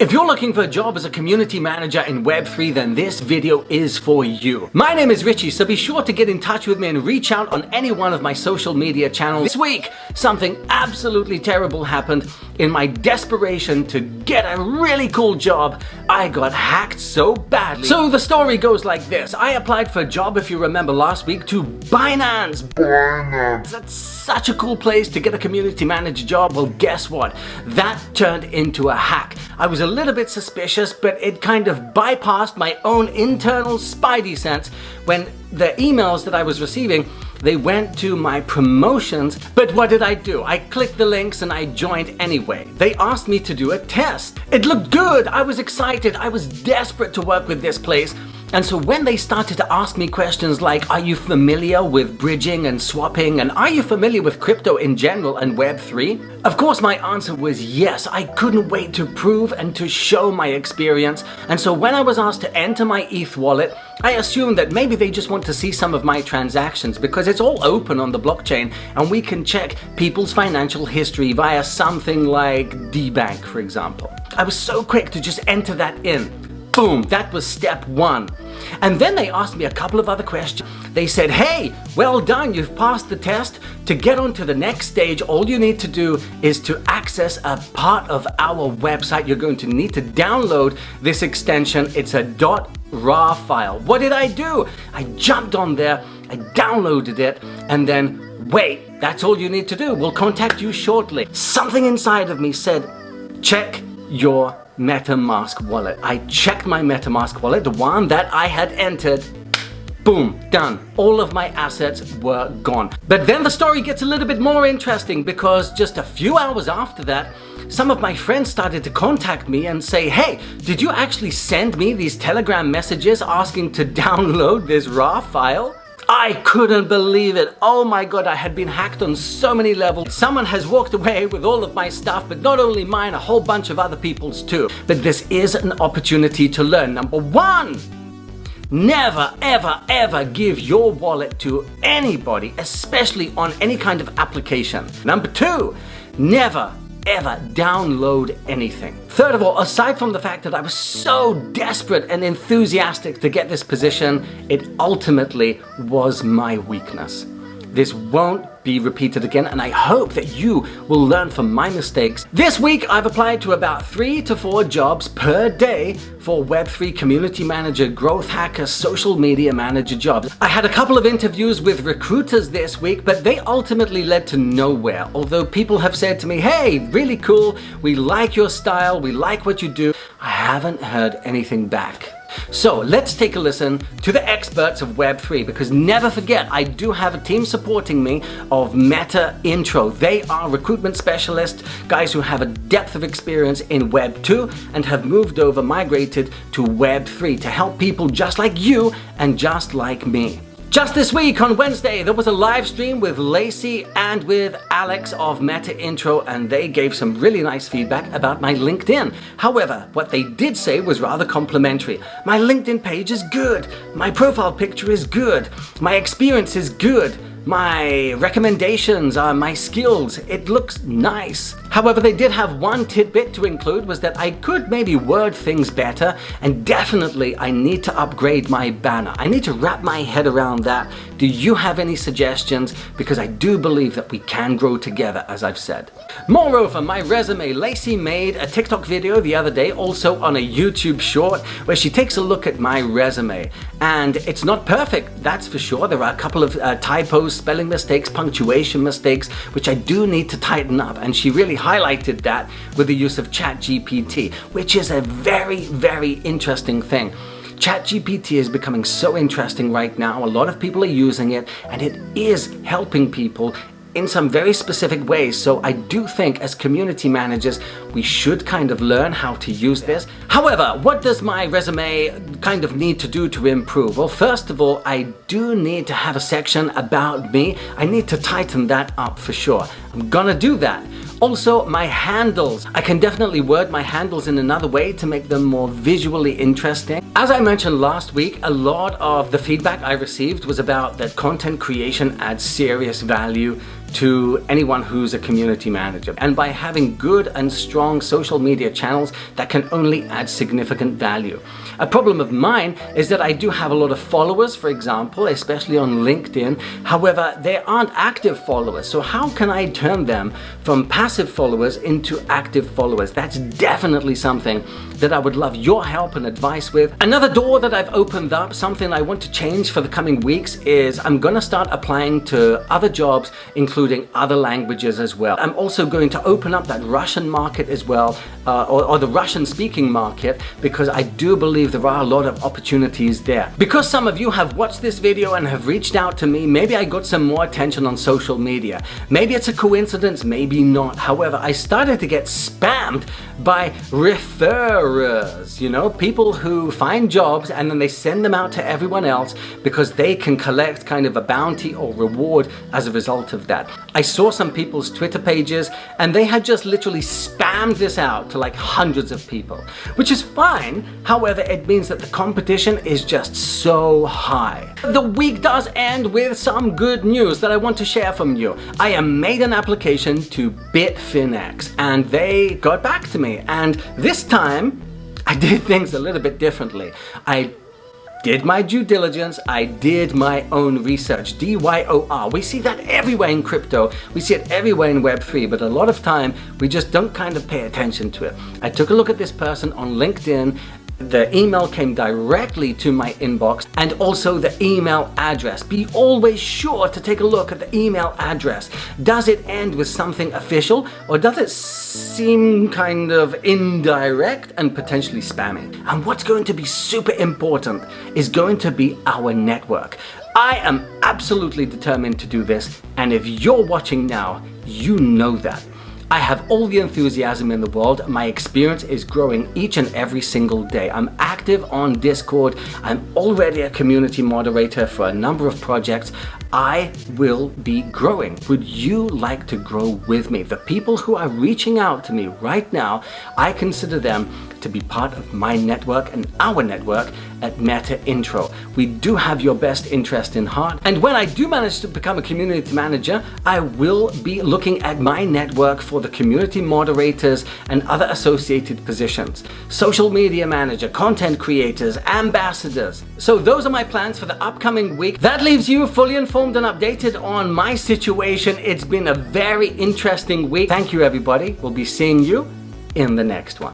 If you're looking for a job as a community manager in Web3, then this video is for you. My name is Richie, so be sure to get in touch with me and reach out on any one of my social media channels. This week, something absolutely terrible happened. In my desperation to get a really cool job, I got hacked so badly. So the story goes like this. I applied for a job, if you remember last week, to Binance. That's such a cool place to get a community manager job. Well, guess what? That turned into a hack. I was a little bit suspicious, but it kind of bypassed my own internal spidey sense when the emails that I was receiving, they went to my promotions. But what did I do? I clicked the links and I joined anyway. They asked me to do a test. It looked good. I was excited. I was desperate to work with this place. And so when they started to ask me questions like, are you familiar with bridging and swapping? And are you familiar with crypto in general and Web3? Of course, my answer was yes. I couldn't wait to prove and to show my experience. And so when I was asked to enter my ETH wallet, I assumed that maybe they just want to see some of my transactions because it's all open on the blockchain and we can check people's financial history via something like DBank, for example. I was so quick to just enter that in. Boom, that was step one. And then they asked me a couple of other questions. They said, hey, well done, you've passed the test. To get on to the next stage, all you need to do is to access a part of our website. You're going to need to download this extension. It's a .rar file. What did I do? I jumped on there, I downloaded it, and then wait, that's all you need to do. We'll contact you shortly. Something inside of me said, check your MetaMask wallet. I checked my MetaMask wallet, the one that I had entered. Boom, done. All of my assets were gone. But then the story gets a little bit more interesting because just a few hours after that, some of my friends started to contact me and say, hey, did you actually send me these Telegram messages asking to download this RAR file? I couldn't believe it. Oh my God, I had been hacked on so many levels. Someone has walked away with all of my stuff, but not only mine, a whole bunch of other people's too. But this is an opportunity to learn. Number one, never, ever, ever give your wallet to anybody, especially on any kind of application. Number two, never, ever download anything. Third of all, aside from the fact that I was so desperate and enthusiastic to get this position, it ultimately was my weakness. This won't be repeated again, and I hope that you will learn from my mistakes. This week, I've applied to about 3 to 4 jobs per day for Web3 community manager, growth hacker, social media manager jobs. I had a couple of interviews with recruiters this week, but they ultimately led to nowhere. Although people have said to me, hey, really cool, we like your style, we like what you do, I haven't heard anything back. So let's take a listen to the experts of Web3, because never forget, I do have a team supporting me of Metaintro. They are recruitment specialists, guys who have a depth of experience in Web2 and have moved over, migrated to Web3 to help people just like you and just like me. Just this week on Wednesday, there was a live stream with Lacey and with Alex of Metaintro, and they gave some really nice feedback about my LinkedIn. However, what they did say was rather complimentary. My LinkedIn page is good, my profile picture is good, my experience is good, my recommendations are my skills, it looks nice. However, they did have one tidbit to include, was that I could maybe word things better, and definitely I need to upgrade my banner. I need to wrap my head around that. Do you have any suggestions? Because I do believe that we can grow together, as I've said. Moreover, my resume. Lacey made a TikTok video the other day, also on a YouTube short, where she takes a look at my resume. And it's not perfect, that's for sure. There are a couple of typos, spelling mistakes, punctuation mistakes, which I do need to tighten up. And she really highlighted that with the use of ChatGPT, which is a very, very interesting thing. ChatGPT is becoming so interesting right now. A lot of people are using it, and it is helping people in some very specific ways. So I do think as community managers, we should kind of learn how to use this. However, what does my resume kind of need to do to improve? Well, first of all, I do need to have a section about me. I need to tighten that up for sure. I'm gonna do that. Also, my handles. I can definitely word my handles in another way to make them more visually interesting. As I mentioned last week, a lot of the feedback I received was about that content creation adds serious value to anyone who's a community manager, and by having good and strong social media channels that can only add significant value. A problem of mine is that I do have a lot of followers, for example, especially on LinkedIn. However, they aren't active followers. So how can I turn them from passive followers into active followers? That's definitely something that I would love your help and advice with. Another door that I've opened up, something I want to change for the coming weeks, is I'm going to start applying to other jobs, including other languages as well. I'm also going to open up that Russian market as well, or the Russian speaking market, because I do believe there are a lot of opportunities there. Because some of you have watched this video and have reached out to me, maybe I got some more attention on social media. Maybe it's a coincidence, maybe not. However, I started to get spammed by referrers, you know, people who find jobs and then they send them out to everyone else because they can collect kind of a bounty or reward as a result of that. I saw some people's Twitter pages and they had just literally spammed this out to like hundreds of people, which is fine. However, it means that the competition is just so high. The week does end with some good news that I want to share from you. I have made an application to Bitfinex and they got back to me, and this time I did things a little bit differently. I did my due diligence, I did my own research, DYOR. We see that everywhere in crypto, we see it everywhere in Web3, but a lot of time we just don't kind of pay attention to it. I took a look at this person on LinkedIn. The email came directly to my inbox, and also the email address. Be always sure to take a look at the email address. Does it end with something official, or does it seem kind of indirect and potentially spammy? And what's going to be super important is going to be our network. I am absolutely determined to do this, and if you're watching now, you know that. I have all the enthusiasm in the world. My experience is growing each and every single day. I'm active on Discord. I'm already a community moderator for a number of projects. I will be growing. Would you like to grow with me? The people who are reaching out to me right now, I consider them to be part of my network and our network at Metaintro. We do have your best interest in heart. And when I do manage to become a community manager, I will be looking at my network for the community moderators and other associated positions. Social media manager, content creators, ambassadors. So those are my plans for the upcoming week. That leaves you fully informed and updated on my situation. It's been a very interesting week. Thank you, everybody. We'll be seeing you in the next one.